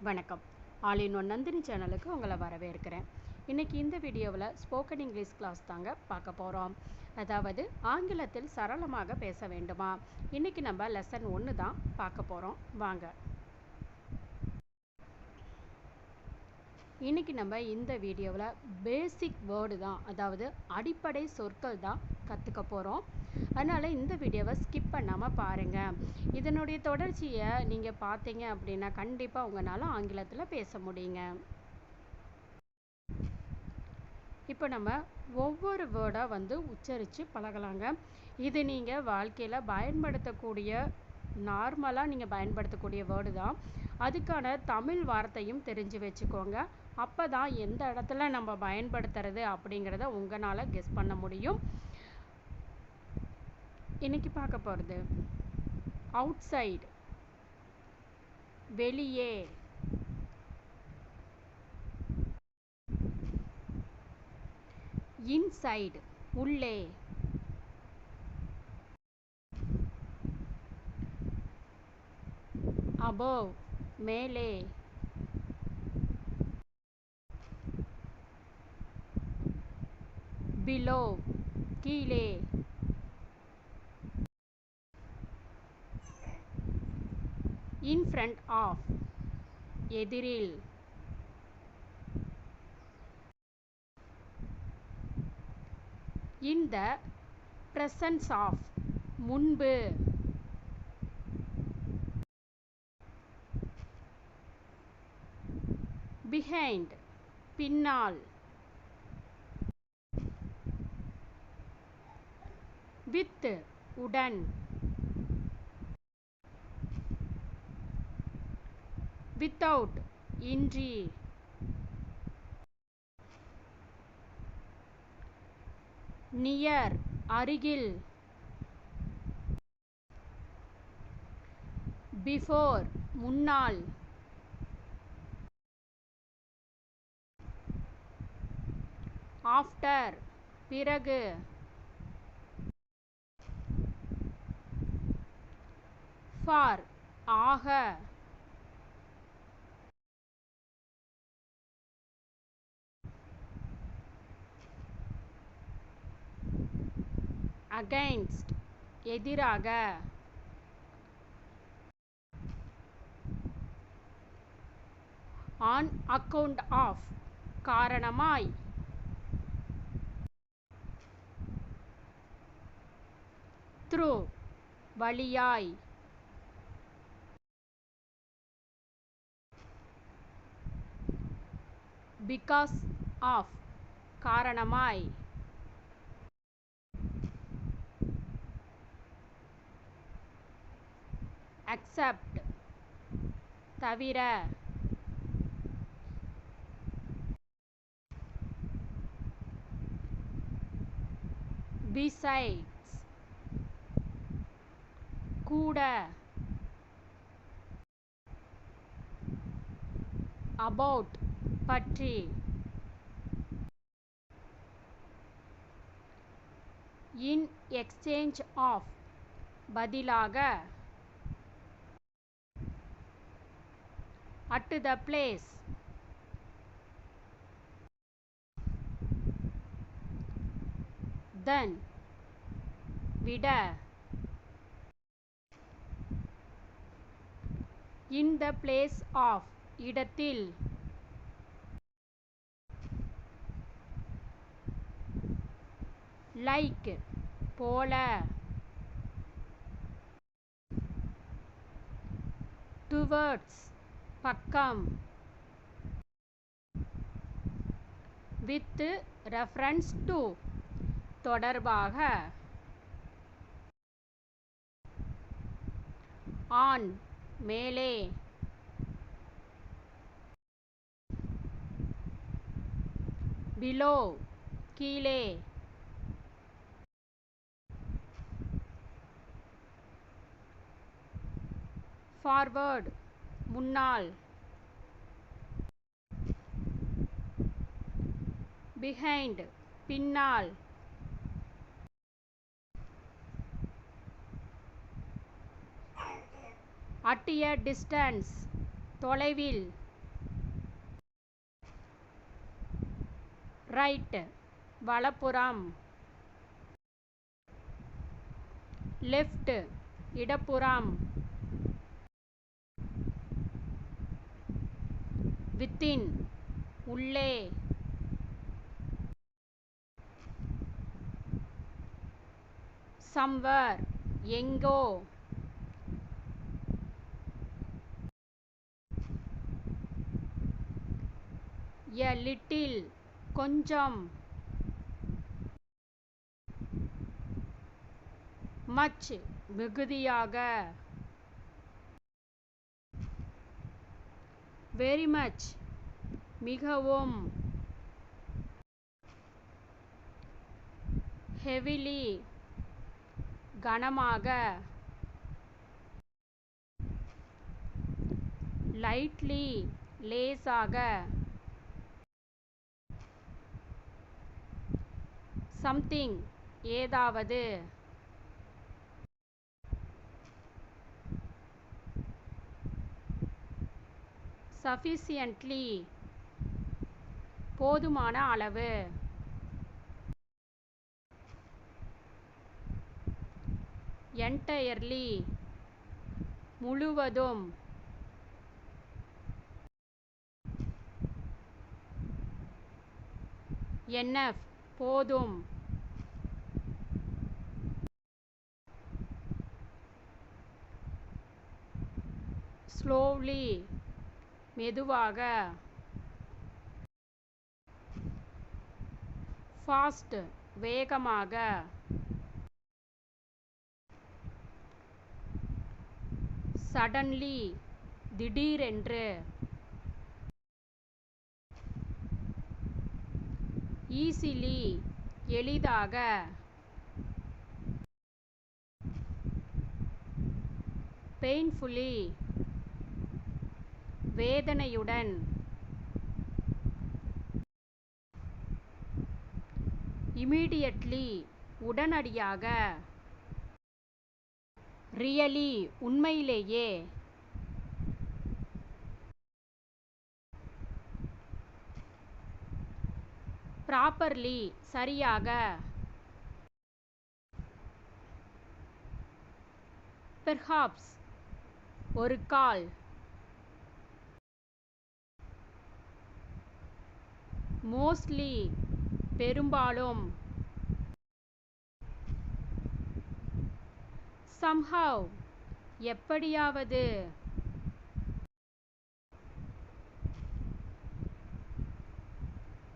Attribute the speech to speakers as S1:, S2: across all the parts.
S1: வணக்கம். All in one Nandini சேனலுக்கு உங்களை வரவேற்கிறேன். இன்றைக்கி இந்த வீடியோவில் ஸ்போக்கன் இங்கிலீஷ் கிளாஸ் தாங்க பார்க்க போகிறோம். அதாவது ஆங்கிலத்தில் சரளமாக பேச வேண்டுமா. இன்றைக்கி நம்ம லெசன் 1 தான் பார்க்க போகிறோம். வாங்க. இன்றைக்கி நம்ம இந்த வீடியோவில் பேசிக் வேர்டு தான், அதாவது அடிப்படை சொற்கள் தான் கற்றுக்க போகிறோம். அதனால் இந்த வீடியோவை ஸ்கிப் பண்ணாமல் பாருங்கள். இதனுடைய தொடர்ச்சியை நீங்கள் பார்த்தீங்க அப்படின்னா கண்டிப்பாக உங்களால் ஆங்கிலத்தில் பேச முடியுங்க. இப்போ நம்ம ஒவ்வொரு வேர்டாக உச்சரித்து பழகலாங்க. இது நீங்கள் வாழ்க்கையில் பயன்படுத்தக்கூடிய நார்மலாக நீங்கள் பயன்படுத்தக்கூடிய வேர்டு தான். அதுக்கான தமிழ் வார்த்தையும் தெரிஞ்சு வச்சுக்கோங்க. அப்போ தான் எந்த இடத்துல நம்ம பயன்படுத்துறது அப்படிங்கிறத உங்களால் கெஸ் பண்ண முடியும். இன்னைக்கு பார்க்க போகிறது அவுட் சைடு, வெளியே, இன்சைடு, உள்ளே, above, மேலே, below, கீழே, in front of, எதிரில், in the presence of, முன்பு, behind, பின்னால், with, உடன், without, இன்றி, near, அருகில், before, முன்னால், after, பிறகு, for, ஆக, against, எதிராக, on account of, காரணமாய், through, வழியாய், because of, காரணமாய், except, தவிர, besides, கூட, about, பற்றி, in exchange of, பதிலாக, at the place, then, விட, in the place of, இடத்தில், like, போல, towards, பக்கம், with reference to, தொடர்பாக, on, மேலே, below, கீழே, forward, முன்னால், behind, பின்னால், at a distance, தொலைவில், ரைட் வலப்புறம், லெஃப்ட் இடப்புறம், வித்தின் உள்ளே, சம்வேர் எங்கோ, எ லிட்டில் கொஞ்சம், மச் மிகுதியாக, வெரி மச் மிகவும், ஹெவிலி கனமாக, லைட்லி லேசாக, சம்திங் ஏதாவது, sufficiently போதுமான அளவு, entirely முழுவதும், enough போதும், slowly மெதுவாக, ஃபாஸ்ட் வேகமாக, சடன்லி திடீரென்று, ஈஸிலி எளிதாக, பெயின்ஃபுல்லி வேதனையுடன், இமீடியட்லி உடனடியாக, ரியலி உண்மையிலேயே, ப்ராப்பர்லி சரியாக, பெர்ஹாப்ஸ் ஒரு கால், மோஸ்ட்லி பெரும்பாலும், somehow எப்படியாவது,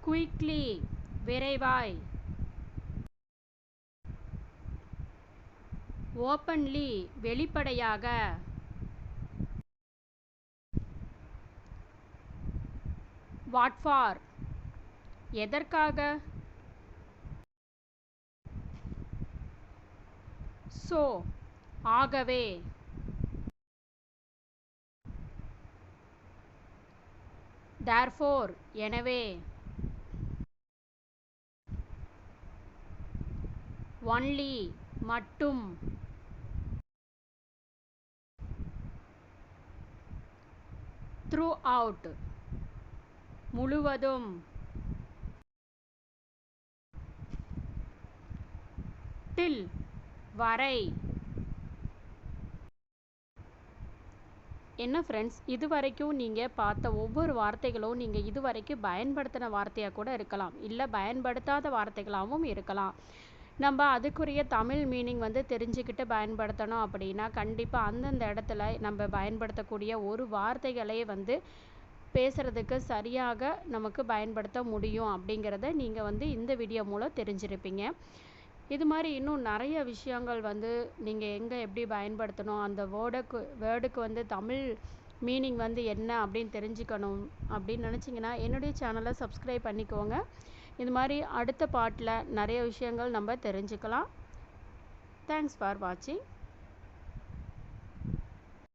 S1: குயிக்லி விரைவாய், ஓப்பன்லி வெளிப்படையாக, வாட் ஃபார் எதற்காக, ஸோ ஆகவே, therefore எனவே, ஒன்லி மட்டும், throughout முழுவதும், till வரை. என்ன ஃப்ரெண்ட்ஸ், இது வரைக்கும் நீங்கள் பார்த்த ஒவ்வொரு வார்த்தைகளும் நீங்கள் இது வரைக்கும் பயன்படுத்தின வார்த்தையாக கூட இருக்கலாம், இல்லை பயன்படுத்தாத வார்த்தைகளாகவும் இருக்கலாம். நம்ம அதுக்குரிய தமிழ் மீனிங் வந்து தெரிஞ்சுக்கிட்டு பயன்படுத்தணும் அப்படின்னா கண்டிப்பாக அந்தந்த இடத்துல நம்ம பயன்படுத்தக்கூடிய ஒரு வார்த்தைகளே வந்து பேசுகிறதுக்கு சரியாக நமக்கு பயன்படுத்த முடியும் அப்படிங்கிறத நீங்கள் வந்து இந்த வீடியோ மூலம் தெரிஞ்சிருப்பீங்க. இது மாதிரி இன்னும் நிறைய விஷயங்கள் வந்து நீங்கள் எங்கே எப்படி பயன்படுத்தணும், அந்த வேர்டுக்கு வந்து தமிழ் மீனிங் வந்து என்ன அப்படின்னு தெரிஞ்சுக்கணும் அப்படின்னு நினச்சிங்கன்னா என்னுடைய சேனலை சப்ஸ்கிரைப் பண்ணிக்கோங்க. இது மாதிரி அடுத்த பார்ட்டில் நிறைய விஷயங்கள் நம்ம தெரிஞ்சுக்கலாம். தேங்க்ஸ் ஃபார் வாட்சிங்.